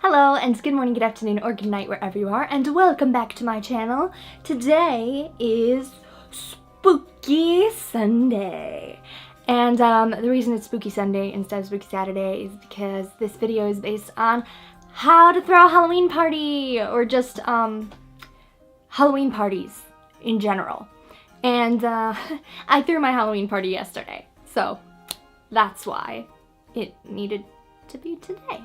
Hello, and good morning, good afternoon, or good night wherever you are, and welcome back to my channel. Today is Spooky Sunday. And the reason it's Spooky Sunday instead of Spooky Saturday is because this video is based on how to throw a Halloween party, or just Halloween parties in general. And I threw my Halloween party yesterday, so that's why it needed to be today.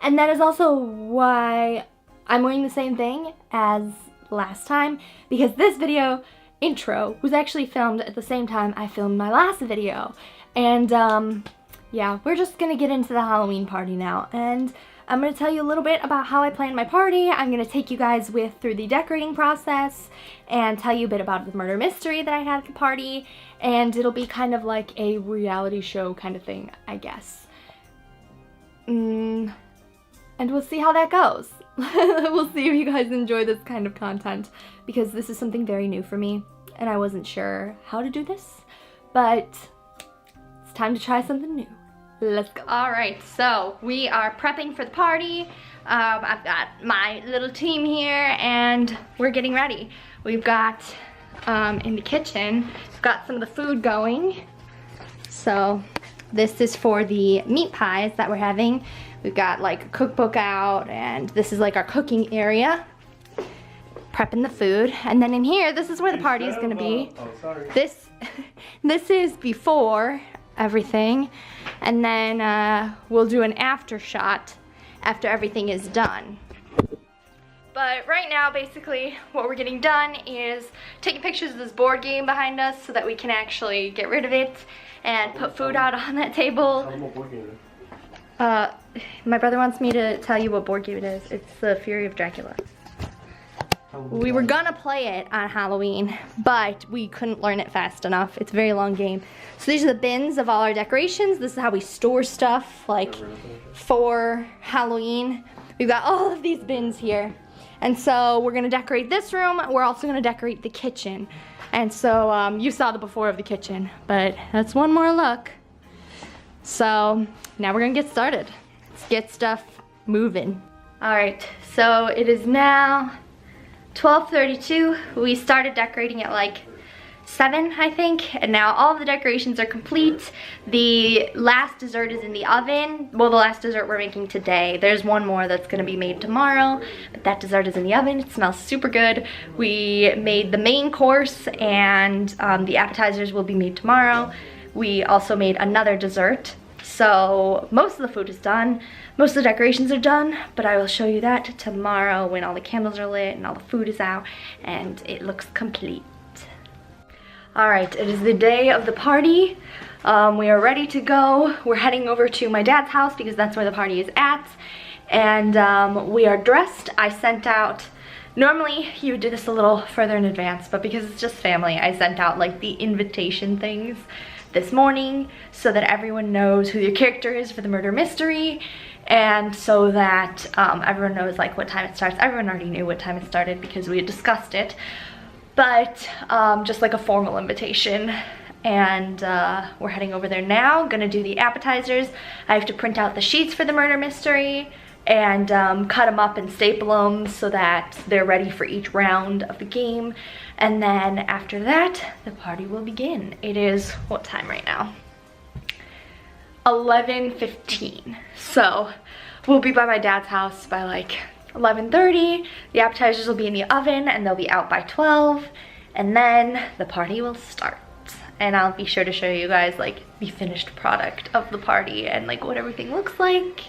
And that is also why I'm wearing the same thing as last time, because this video intro was actually filmed at the same time I filmed my last video. And yeah, we're just gonna get into the Halloween party now, and I'm gonna tell you a little bit about how I planned my party. I'm gonna take you guys through the decorating process and tell you a bit about the murder mystery that I had at the party, and it'll be kind of like a reality show kind of thing, I guess. And we'll see how that goes. We'll see if you guys enjoy this kind of content, because this is something very new for me and I wasn't sure how to do this, but it's time to try something new. Let's go. Alright, so we are prepping for the party. I've got my little team here and we're getting ready. We've got, in the kitchen, we've got some of the food going. So this is for the meat pies that we're having. We've got like a cookbook out, and this is like our cooking area. Prepping the food. And then in here, this is where the party is gonna be. Oh, sorry. This is before everything. And then we'll do an after shot after everything is done. But right now, basically, what we're getting done is taking pictures of this board game behind us so that we can actually get rid of it and put food out on that table. My brother wants me to tell you what board game it is. It's the Fury of Dracula. We were gonna play it on Halloween, but we couldn't learn it fast enough. It's a very long game. So these are the bins of all our decorations. This is how we store stuff, like, for Halloween. We've got all of these bins here. And so we're gonna decorate this room. We're also gonna decorate the kitchen. And so you saw the before of the kitchen, but that's one more look. So now we're gonna get started. Let's get stuff moving. All right, so it is now 12:32. We started decorating at like 7, I think, and now all of the decorations are complete. The last dessert is in the oven. Well, the last dessert we're making today. There's one more that's gonna be made tomorrow, but that dessert is in the oven. It smells super good. We made the main course, and the appetizers will be made tomorrow. We also made another dessert. So most of the food is done, most of the decorations are done, but I will show you that tomorrow when all the candles are lit and all the food is out and it looks complete. Alright, it is the day of the party. We are ready to go. We're heading over to my dad's house because that's where the party is at. And we are dressed. I sent out, normally you would do this a little further in advance, but because it's just family, I sent out like the invitation things this morning so that everyone knows who your character is for the murder mystery, and so that everyone knows like what time it starts. Everyone already knew what time it started because we had discussed it, but just like a formal invitation. And we're heading over there now, gonna do the appetizers. I have to print out the sheets for the murder mystery and cut them up and staple them so that they're ready for each round of the game. And then after that, the party will begin. It is, what time right now? 11:15. So we'll be by my dad's house by like 11:30. The appetizers will be in the oven and they'll be out by 12. And then the party will start. And I'll be sure to show you guys like the finished product of the party and like what everything looks like.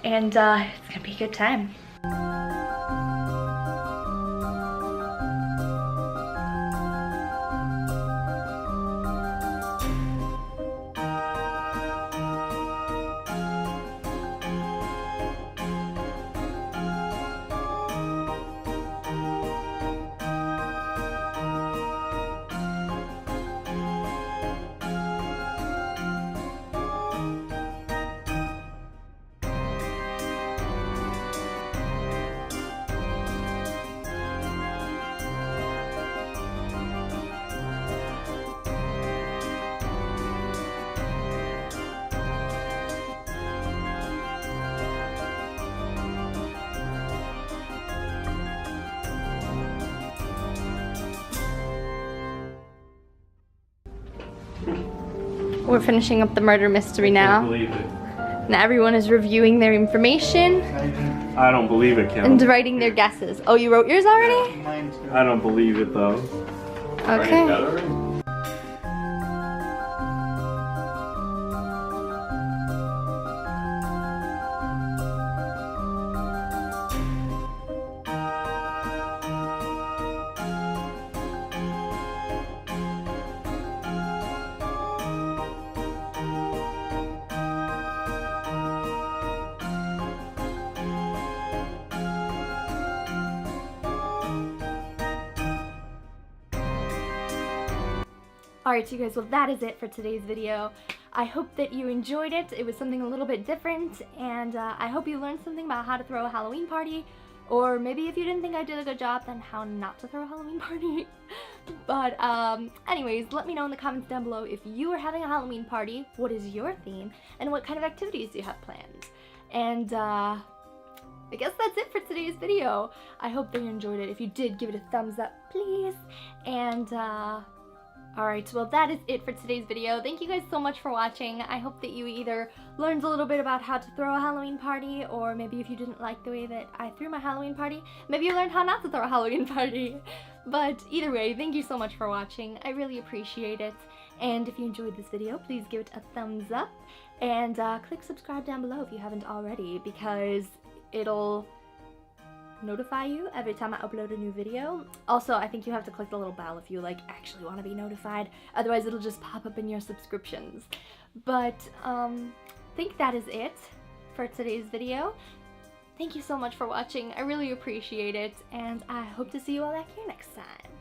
And it's gonna be a good time. We're finishing up the murder mystery now. I can't believe it. And everyone is reviewing their information. I don't believe it, Kim. And writing their guesses. Oh, you wrote yours already? Yeah, mine too. I don't believe it though. Okay. Alright, you guys, well that is it for today's video. I hope that you enjoyed it. It was something a little bit different, and I hope you learned something about how to throw a Halloween party, or maybe if you didn't think I did a good job, then how not to throw a Halloween party. But anyways, let me know in the comments down below if you are having a Halloween party, what is your theme, and what kind of activities do you have planned. And I guess that's it for today's video. I hope that you enjoyed it. If you did, give it a thumbs up, please. And alright, well that is it for today's video. Thank you guys so much for watching. I hope that you either learned a little bit about how to throw a Halloween party, or maybe if you didn't like the way that I threw my Halloween party, maybe you learned how not to throw a Halloween party. But either way, thank you so much for watching. I really appreciate it. And if you enjoyed this video, please give it a thumbs up. And click subscribe down below if you haven't already, because it'll notify you every time I upload a new video. Also, I think you have to click the little bell if you like actually want to be notified. Otherwise, it'll just pop up in your subscriptions. But I think that is it for today's video. Thank you so much for watching. I really appreciate it, and I hope to see you all back here next time.